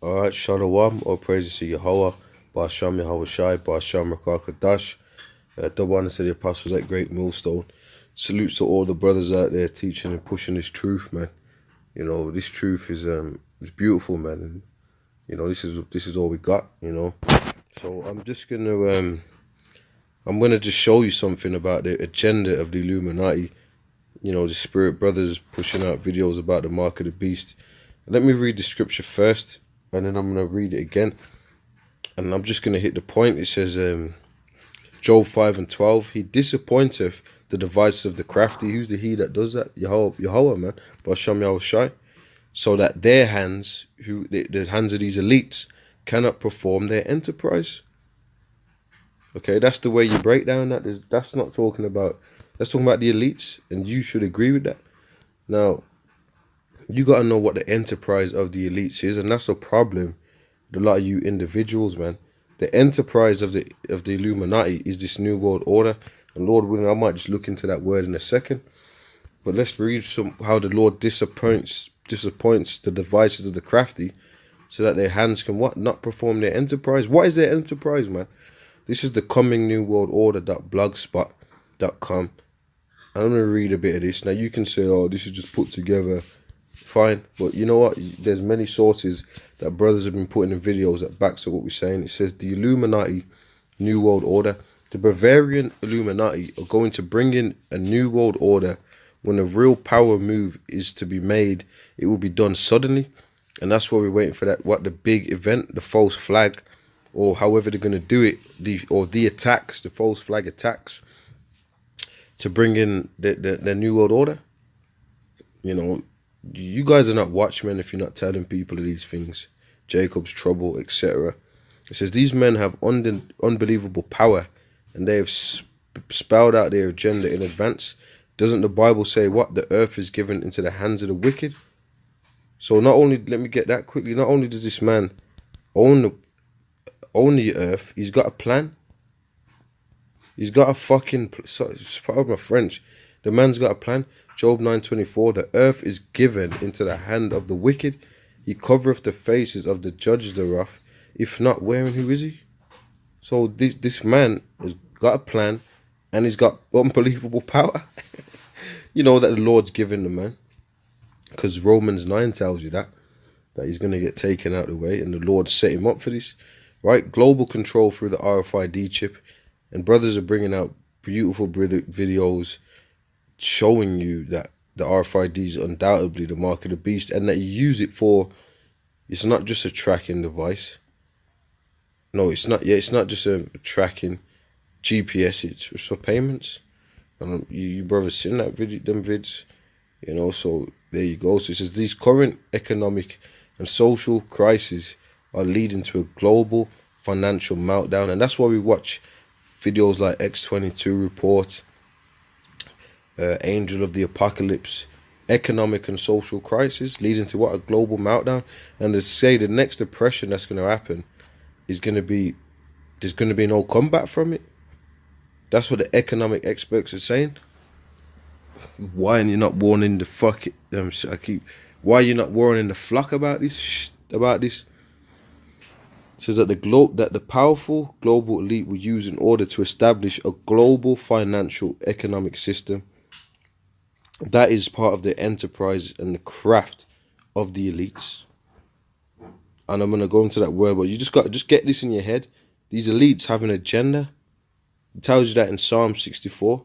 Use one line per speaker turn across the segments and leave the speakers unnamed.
Alright, Shalom, all praises to Yahweh, Ba'asham Yahweh Shai, Ba'asham Rakakadash, double honor to the apostles at GreatMillStone. Salutes to all the brothers out there teaching and pushing this truth, man. You know, this truth is beautiful, man. And, you know, this is all we got, you know. So I'm just gonna just show you something about the agenda of the Illuminati. You know, the spirit brothers pushing out videos about the mark of the beast. Let me read the scripture first, and then I'm going to read it again. And I'm just going to hit the point. It says, Job 5:12, he disappointeth the devices of the crafty. Who's the he that does that? Yahweh, man. Ba'asham Yahweh Shai. So that their hands, the hands of these elites, cannot perform their enterprise. Okay, that's the way you break down that. That's not talking about, that's talking about the elites, and you should agree with that. Now, you got to know what the enterprise of the elites is, and that's a problem with a lot of you individuals, man. The enterprise of the Illuminati is this new world order, and Lord willing, I might just look into that word in a second. But let's read how the Lord disappoints the devices of the crafty, so that their hands can what? Not perform their enterprise. What is their enterprise, man? This is the coming new world order.blogspot.com. I'm going to read a bit of this. Now, you can say, oh, this is just put together. Fine. But you know what? There's many sources that brothers have been putting in videos that backs up what we're saying. It says the Illuminati New World Order. The Bavarian Illuminati are going to bring in a new world order. When a real power move is to be made, it will be done suddenly. And that's why we're waiting for that, the big event, the false flag, or however they're going to do it, the attacks, the false flag attacks, to bring in the new world order. You know, you guys are not watchmen if you're not telling people of these things. Jacob's trouble, etc. It says these men have unbelievable power, and they have spelled out their agenda in advance. Doesn't the Bible say what? The earth is given into the hands of the wicked? So not only, let me get that quickly, not only does this man own the earth, he's got a plan. He's got a fucking, pardon my French, the man's got a plan. Job 9:24, the earth is given into the hand of the wicked. He covereth the faces of the judges thereof. If not, where and who is he? So this man has got a plan, and he's got unbelievable power. You know that the Lord's given the man, because Romans 9 tells you that he's going to get taken out of the way, and the Lord set him up for this. Right? Global control through the RFID chip. And brothers are bringing out beautiful videos showing you that the RFID is undoubtedly the mark of the beast, and that you use it for, it's not just a tracking device. No, it's not. Yeah, it's not just a tracking GPS. It's for payments. And you brothers seen that them vids, you know. So there you go. So it says these current economic and social crises are leading to a global financial meltdown, and that's why we watch videos like X22 Report, Angel of the Apocalypse, economic and social crisis leading to what? A global meltdown. And to say the next depression that's going to happen is going to be, there's going to be no comeback from it. That's what the economic experts are saying. Why are you not warning the why are you not warning the flock about this? It says that the powerful global elite will use in order to establish a global financial economic system that is part of the enterprise and the craft of the elites. And I'm gonna go into that word, but you just get this in your head. These elites have an agenda. It tells you that in Psalm 64.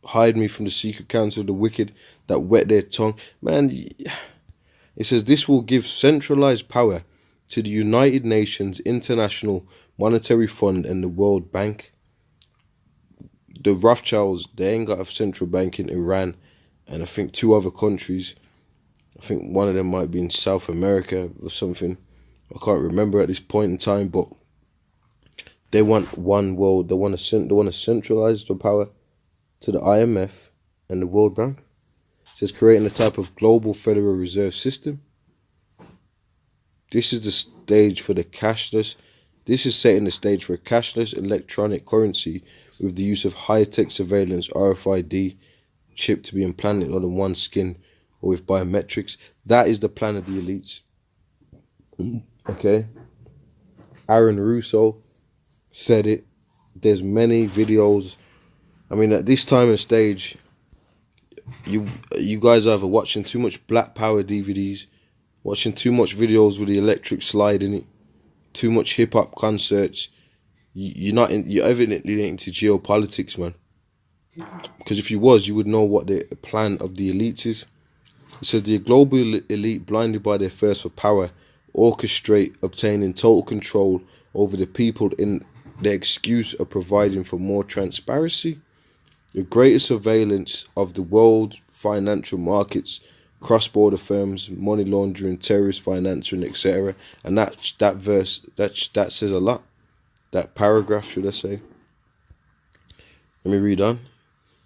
Hide me from the secret counsel of the wicked that wet their tongue. Man, it says this will give centralized power to the United Nations, International Monetary Fund, and the World Bank. The Rothschilds, they ain't got a central bank in Iran, and I think 2 other countries. I think one of them might be in South America or something. I can't remember at this point in time, but they want one world. They want to centralize the power to the IMF and the World Bank. It says creating a type of global Federal Reserve System. This is the stage for the cashless. This is setting the stage for a cashless electronic currency with the use of high-tech surveillance RFID chip to be implanted on the one's skin or with biometrics. That is the plan of the elites. Okay? Aaron Russo said it. There's many videos. I mean, at this time and stage, you guys are either watching too much Black Power DVDs, watching too much videos with the electric slide in it, too much hip hop concerts. You're evidently into geopolitics, man. Because if you was, you would know what the plan of the elites is. It says the global elite, blinded by their thirst for power, orchestrate obtaining total control over the people in the excuse of providing for more transparency, the greater surveillance of the world financial markets, cross-border firms, money laundering, terrorist financing, etc. And that verse, that says a lot. That paragraph, should I say. Let me read on.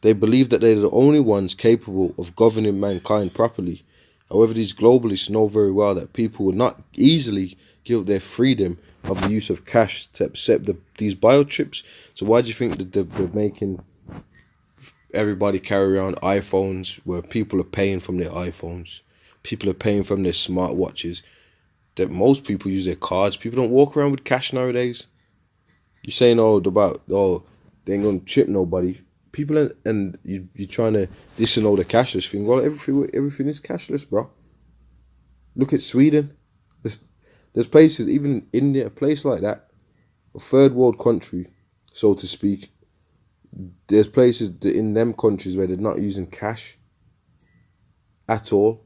They believe that they're the only ones capable of governing mankind properly. However, these globalists know very well that people will not easily give up their freedom of the use of cash to accept these biochips. So why do you think that they're making everybody carry around iPhones where people are paying from their iPhones? People are paying from their smartwatches. That most people use their cards. People don't walk around with cash nowadays. You're saying, they ain't gonna chip nobody. People and you're trying to disannul the cashless thing. Well, everything is cashless, bro. Look at Sweden. There's places, even India, a place like that, a third world country, so to speak. There's places in them countries where they're not using cash at all.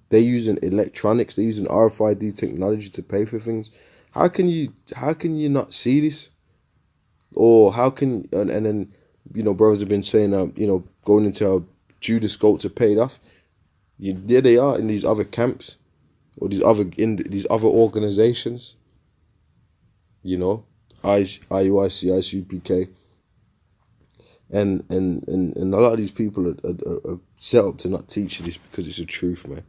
They're using electronics. They're using RFID technology to pay for things. How can you not see this? Or how can and then brothers have been saying going into our Judas goats are paid off. There they are in these other camps or these other organizations. IUIC, ICUPK. And a lot of these people are set up to not teach you this because it's the truth, man.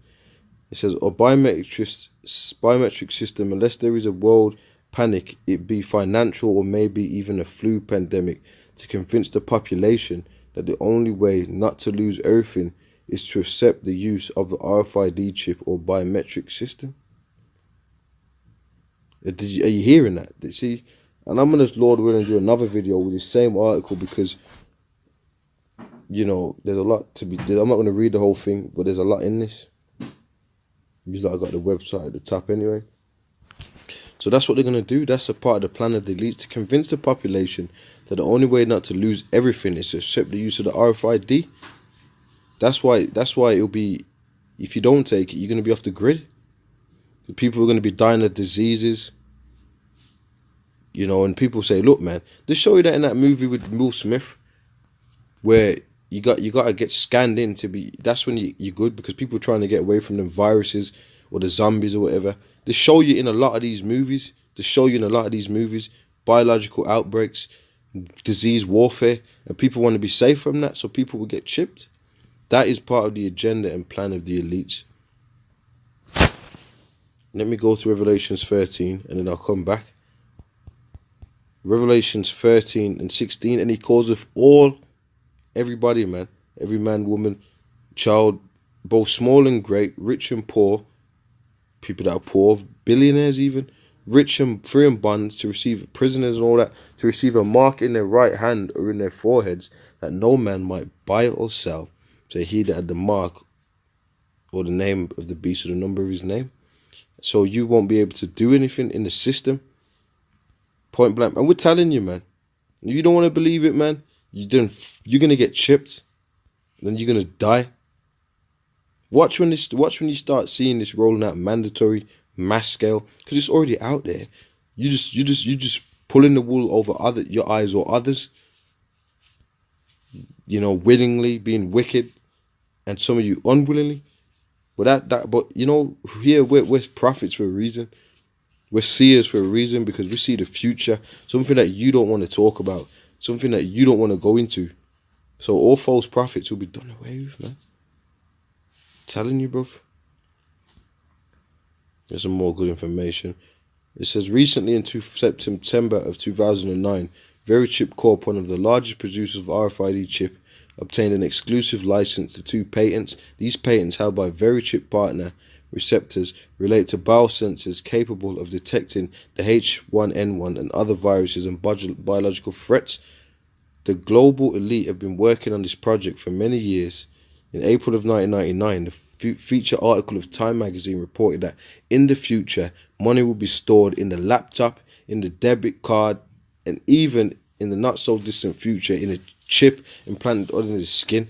It says a biometric system, unless there is a world panic, it be financial or maybe even a flu pandemic, to convince the population that the only way not to lose everything is to accept the use of the RFID chip or biometric system. Are you hearing that? See, and I'm gonna, Lord willing, do another video with the same article because there's a lot to be. I'm not gonna read the whole thing, but there's a lot in this. Usually I got the website at the top anyway. So that's what they're going to do. That's a part of the plan of the elites, to convince the population that the only way not to lose everything is to accept the use of the RFID. That's why it'll be, if you don't take it, you're going to be off the grid. The people are going to be dying of diseases. And people say, look, man, they show you that in that movie with Will Smith, where you got to get scanned in to be, that's when you're good, because people are trying to get away from them viruses or the zombies or whatever. They show you in a lot of these movies. Biological outbreaks, disease warfare, and people want to be safe from that, so people will get chipped. That is part of the agenda and plan of the elites. Let me go to Revelations 13, and then I'll come back. Revelations 13 and 16, and he calls of everybody, man, every man, woman, child, both small and great, rich and poor, people that are poor, billionaires even, rich and free and bonds, to receive prisoners and all that, to receive a mark in their right hand or in their foreheads, that no man might buy or sell. So he that had the mark or the name of the beast or the number of his name. So you won't be able to do anything in the system. Point blank. And we're telling you, man. You don't want to believe it, man. You're going to get chipped. Then you're going to die. Watch when you start seeing this rolling out mandatory mass scale, because it's already out there. You just pulling the wool over your eyes or others. Willingly being wicked, and some of you unwillingly. But here we're prophets for a reason. We're seers for a reason, because we see the future, something that you don't want to talk about, something that you don't want to go into. So all false prophets will be done away with, man. Telling you, bro. There's some more good information. It says, recently in September of 2009, Verichip Corp, one of the largest producers of RFID chip, obtained an exclusive license to 2 patents. These patents, held by very chip partner receptors, relate to biosensors capable of detecting the H1N1 and other viruses and biological threats. The global elite have been working on this project for many years. In April of 1999, the feature article of Time magazine reported that in the future, money will be stored in the laptop, in the debit card, and even in the not so distant future in a chip implanted under the skin.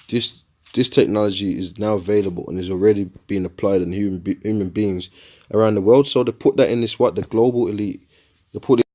This technology is now available and is already being applied on human beings around the world. So they put that in this, the global elite. They put